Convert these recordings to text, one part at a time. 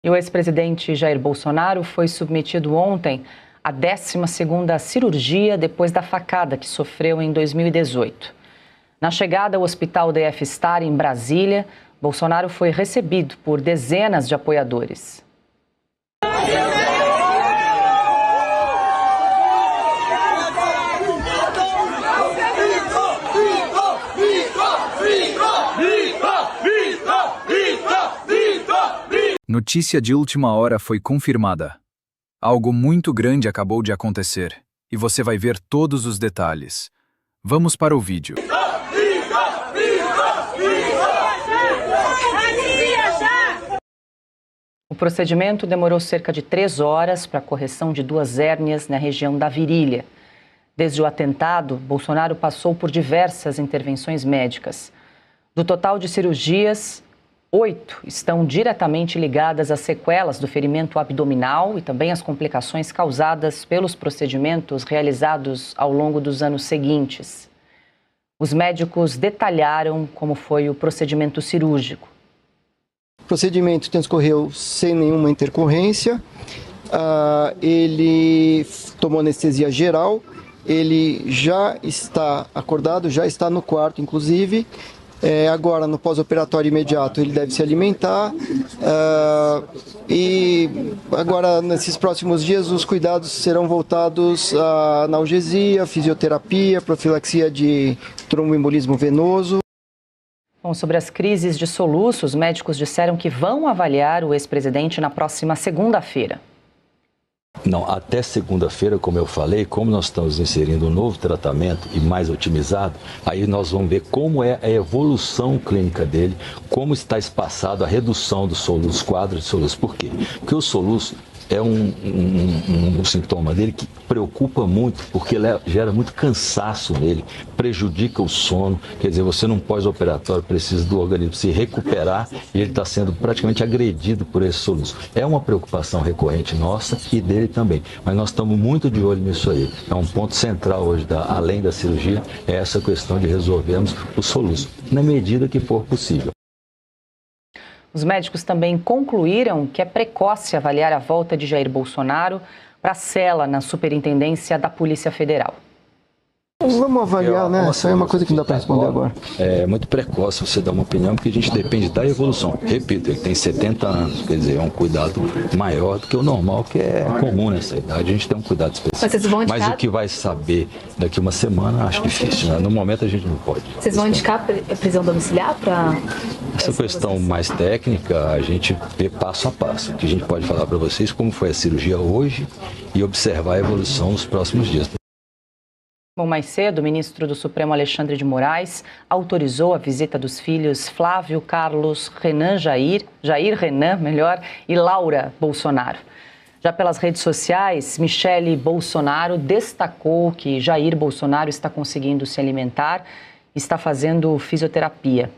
E o ex-presidente Jair Bolsonaro foi submetido ontem à 12ª cirurgia depois da facada que sofreu em 2018. Na chegada ao Hospital DF Star, em Brasília, Bolsonaro foi recebido por dezenas de apoiadores. Notícia de última hora foi confirmada. Algo muito grande acabou de acontecer e você vai ver todos os detalhes. Vamos para o vídeo. O procedimento demorou cerca de 3 horas para a correção de 2 hérnias na região da virilha. Desde o atentado, Bolsonaro passou por diversas intervenções médicas. Do total de cirurgias, 8 estão diretamente ligadas às sequelas do ferimento abdominal e também às complicações causadas pelos procedimentos realizados ao longo dos anos seguintes. Os médicos detalharam como foi o procedimento cirúrgico. O procedimento transcorreu sem nenhuma intercorrência. Ele tomou anestesia geral, ele já está acordado, já está no quarto, inclusive. Agora, no pós-operatório imediato, ele deve se alimentar e agora, nesses próximos dias, os cuidados serão voltados à analgesia, fisioterapia, profilaxia de tromboembolismo venoso. Bom, sobre as crises de soluço, os médicos disseram que vão avaliar o ex-presidente na próxima segunda-feira. Não, até segunda-feira, como eu falei, como nós estamos inserindo um novo tratamento e mais otimizado, aí nós vamos ver como é a evolução clínica dele, como está espaçado a redução dos quadros de soluço. Por quê? Porque o soluço é um sintoma dele que preocupa muito, porque ele gera muito cansaço nele, prejudica o sono. Quer dizer, você num pós-operatório precisa do organismo se recuperar e ele está sendo praticamente agredido por esse soluço. É uma preocupação recorrente nossa e dele também, mas nós estamos muito de olho nisso aí. É um ponto central hoje, além da cirurgia, é essa questão de resolvermos o soluço, na medida que for possível. Os médicos também concluíram que é precoce avaliar a volta de Jair Bolsonaro para a cela na Superintendência da Polícia Federal. Vamos avaliar, né? Essa é uma coisa que não dá para responder agora. É muito precoce você dar uma opinião, porque a gente depende da evolução. Repito, ele tem 70 anos, quer dizer, é um cuidado maior do que o normal, que é comum nessa idade. A gente tem um cuidado específico. Mas o que vai saber daqui uma semana, acho difícil, né? No momento a gente não pode. Vocês vão indicar prisão domiciliar para... Essa questão mais técnica, a gente vê passo a passo. O que a gente pode falar para vocês, como foi a cirurgia hoje e observar a evolução nos próximos dias. Bom, mais cedo, o ministro do Supremo Alexandre de Moraes autorizou a visita dos filhos Flávio Carlos Jair Renan, e Laura Bolsonaro. Já pelas redes sociais, Michele Bolsonaro destacou que Jair Bolsonaro está conseguindo se alimentar e está fazendo fisioterapia.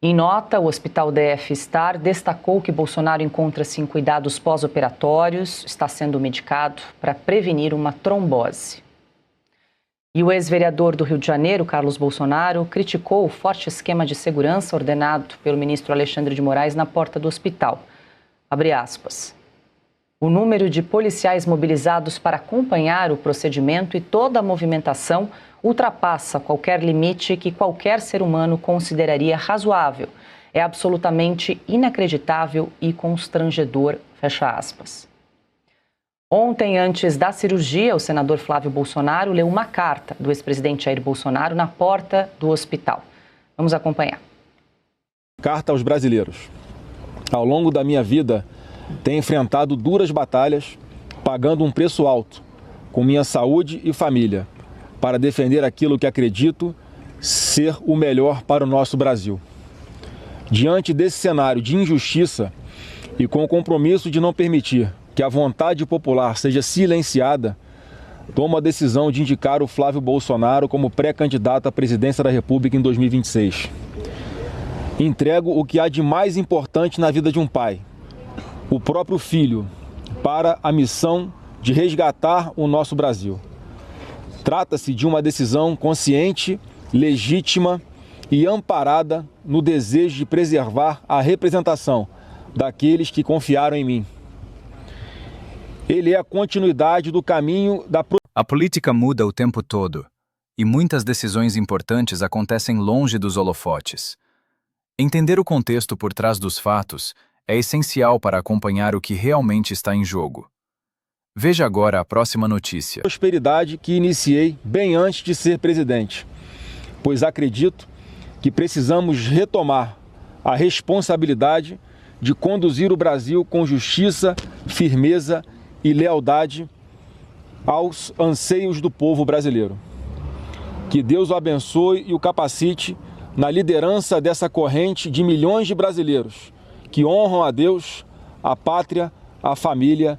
Em nota, o Hospital DF Star destacou que Bolsonaro encontra-se em cuidados pós-operatórios, está sendo medicado para prevenir uma trombose. E o ex-vereador do Rio de Janeiro, Carlos Bolsonaro, criticou o forte esquema de segurança ordenado pelo ministro Alexandre de Moraes na porta do hospital. Abre aspas. O número de policiais mobilizados para acompanhar o procedimento e toda a movimentação ultrapassa qualquer limite que qualquer ser humano consideraria razoável. É absolutamente inacreditável e constrangedor, fecha aspas. Ontem, antes da cirurgia, o senador Flávio Bolsonaro leu uma carta do ex-presidente Jair Bolsonaro na porta do hospital. Vamos acompanhar. Carta aos brasileiros. Ao longo da minha vida, tenho enfrentado duras batalhas, pagando um preço alto, com minha saúde e família, para defender aquilo que acredito ser o melhor para o nosso Brasil. Diante desse cenário de injustiça e com o compromisso de não permitir que a vontade popular seja silenciada, tomo a decisão de indicar o Flávio Bolsonaro como pré-candidato à presidência da República em 2026. Entrego o que há de mais importante na vida de um pai, o próprio filho, para a missão de resgatar o nosso Brasil. Trata-se de uma decisão consciente, legítima e amparada no desejo de preservar a representação daqueles que confiaram em mim. Ele é a continuidade do caminho da... A política muda o tempo todo, e muitas decisões importantes acontecem longe dos holofotes. Entender o contexto por trás dos fatos é essencial para acompanhar o que realmente está em jogo. Veja agora a próxima notícia. Prosperidade que iniciei bem antes de ser presidente, pois acredito que precisamos retomar a responsabilidade de conduzir o Brasil com justiça, firmeza e lealdade aos anseios do povo brasileiro. Que Deus o abençoe e o capacite na liderança dessa corrente de milhões de brasileiros que honram a Deus, a pátria, a família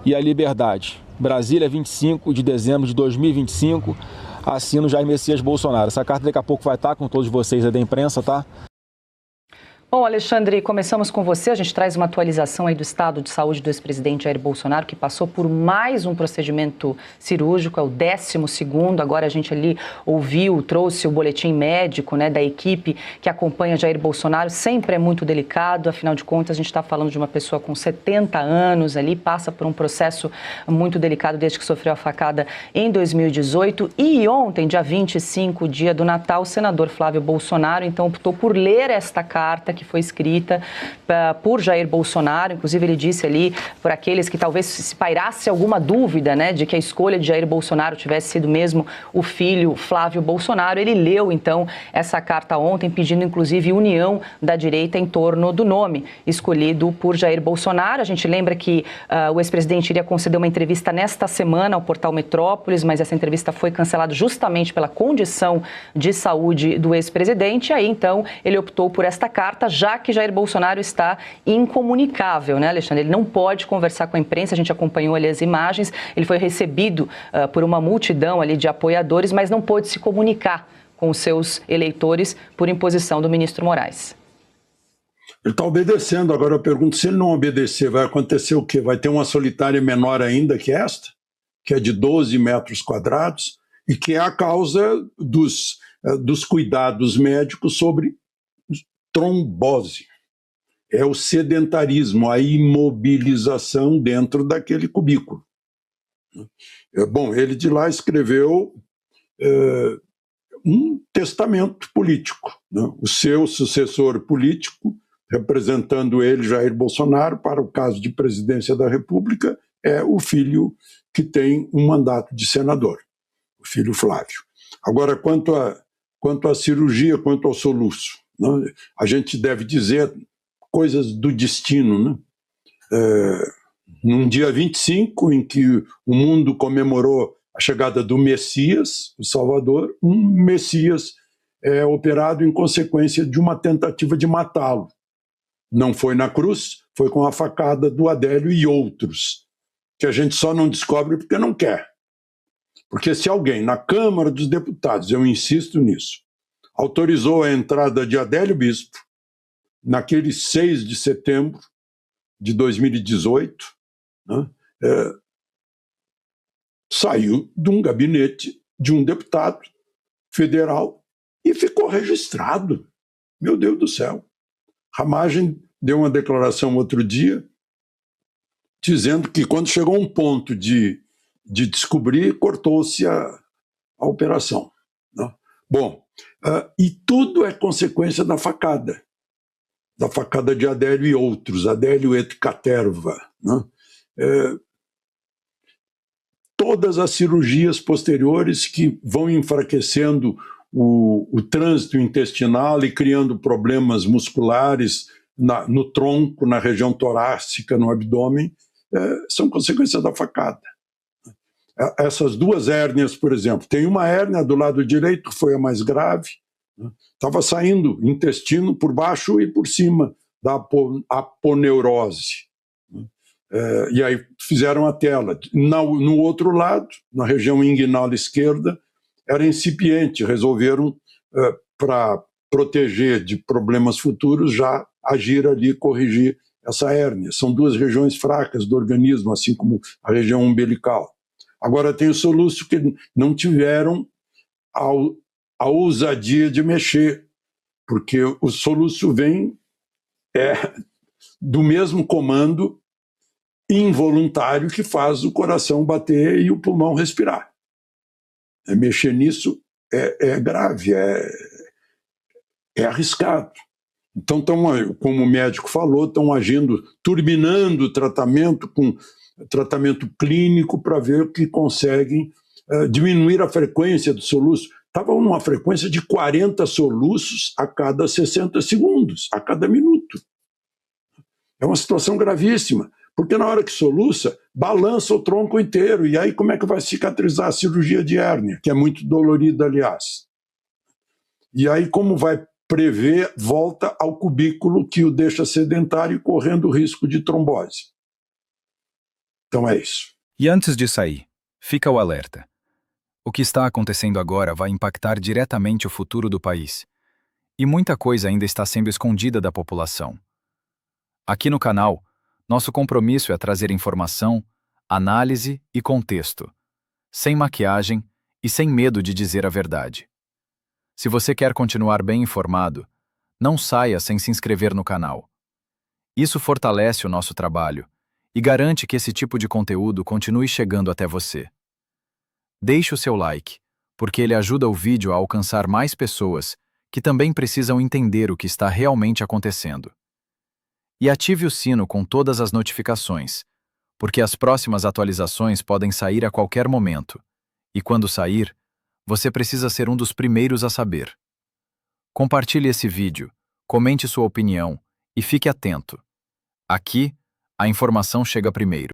e a liberdade. Brasília, 25 de dezembro de 2025, assino Jair Messias Bolsonaro. Essa carta daqui a pouco vai estar com todos vocês aí da imprensa, tá? Bom, Alexandre, começamos com você. A gente traz uma atualização aí do estado de saúde do ex-presidente Jair Bolsonaro, que passou por mais um procedimento cirúrgico, é o 12º. Agora a gente ali trouxe o boletim médico, né, da equipe que acompanha Jair Bolsonaro. Sempre é muito delicado, afinal de contas a gente está falando de uma pessoa com 70 anos ali, passa por um processo muito delicado desde que sofreu a facada em 2018. E ontem, dia 25, dia do Natal, o senador Flávio Bolsonaro, então, optou por ler esta carta que foi escrita por Jair Bolsonaro. Inclusive, ele disse ali, por aqueles que talvez se pairasse alguma dúvida, né, de que a escolha de Jair Bolsonaro tivesse sido mesmo o filho Flávio Bolsonaro. Ele leu, então, essa carta ontem, pedindo, inclusive, união da direita em torno do nome escolhido por Jair Bolsonaro. A gente lembra que o ex-presidente iria conceder uma entrevista nesta semana ao portal Metrópolis, mas essa entrevista foi cancelada justamente pela condição de saúde do ex-presidente. E aí, então, ele optou por esta carta, já que Jair Bolsonaro está incomunicável, né, Alexandre? Ele não pode conversar com a imprensa, a gente acompanhou ali as imagens, ele foi recebido por uma multidão ali de apoiadores, mas não pôde se comunicar com os seus eleitores por imposição do ministro Moraes. Ele está obedecendo. Agora eu pergunto, se ele não obedecer, vai acontecer o quê? Vai ter uma solitária menor ainda que esta, que é de 12 metros quadrados, e que é a causa dos cuidados médicos sobre trombose. É o sedentarismo, a imobilização dentro daquele cubículo. Bom, ele de lá escreveu um testamento político, né? O seu sucessor político, representando ele, Jair Bolsonaro, para o caso de presidência da República, é o filho que tem um mandato de senador, o filho Flávio. Agora, quanto à cirurgia, quanto ao soluço, né? A gente deve dizer coisas do destino, né? Num dia 25, em que o mundo comemorou a chegada do Messias, o Salvador, um Messias é operado em consequência de uma tentativa de matá-lo. Não foi na cruz, foi com a facada do Adélio e outros, que a gente só não descobre porque não quer. Porque se alguém na Câmara dos Deputados, eu insisto nisso, autorizou a entrada de Adélio Bispo, naquele 6 de setembro de 2018, né, saiu de um gabinete de um deputado federal e ficou registrado. Meu Deus do céu. Ramagem deu uma declaração outro dia, dizendo que quando chegou um ponto de descobrir, cortou-se a operação, né? Bom, e tudo é consequência da facada de Adélio e outros, Adélio et caterva, né? Todas as cirurgias posteriores que vão enfraquecendo o trânsito intestinal e criando problemas musculares no tronco, na região torácica, no abdômen, são consequência da facada. Essas duas hérnias, por exemplo, tem uma hérnia do lado direito que foi a mais grave, estava saindo intestino por baixo e por cima da aponeurose. E aí fizeram a tela. No outro lado, na região inguinal esquerda, era incipiente, resolveram, para proteger de problemas futuros, já agir ali e corrigir essa hérnia. São duas regiões fracas do organismo, assim como a região umbilical. Agora tem o soluço que não tiveram a ousadia de mexer, porque o soluço vem do mesmo comando involuntário que faz o coração bater e o pulmão respirar. Mexer nisso é grave, é arriscado. Então, como o médico falou, estão agindo, turbinando o tratamento com tratamento clínico para ver que conseguem diminuir a frequência do soluço. Estava numa frequência de 40 soluços a cada 60 segundos, a cada minuto. É uma situação gravíssima, porque na hora que soluça, balança o tronco inteiro, e aí como é que vai cicatrizar a cirurgia de hérnia, que é muito dolorida, aliás. E aí como vai prever, volta ao cubículo que o deixa sedentário e correndo o risco de trombose. Então é isso. E antes de sair, fica o alerta. O que está acontecendo agora vai impactar diretamente o futuro do país. E muita coisa ainda está sendo escondida da população. Aqui no canal, nosso compromisso é trazer informação, análise e contexto, sem maquiagem e sem medo de dizer a verdade. Se você quer continuar bem informado, não saia sem se inscrever no canal. Isso fortalece o nosso trabalho e garante que esse tipo de conteúdo continue chegando até você. Deixe o seu like, porque ele ajuda o vídeo a alcançar mais pessoas que também precisam entender o que está realmente acontecendo. E ative o sino com todas as notificações, porque as próximas atualizações podem sair a qualquer momento, e quando sair, você precisa ser um dos primeiros a saber. Compartilhe esse vídeo, comente sua opinião e fique atento. Aqui, a informação chega primeiro.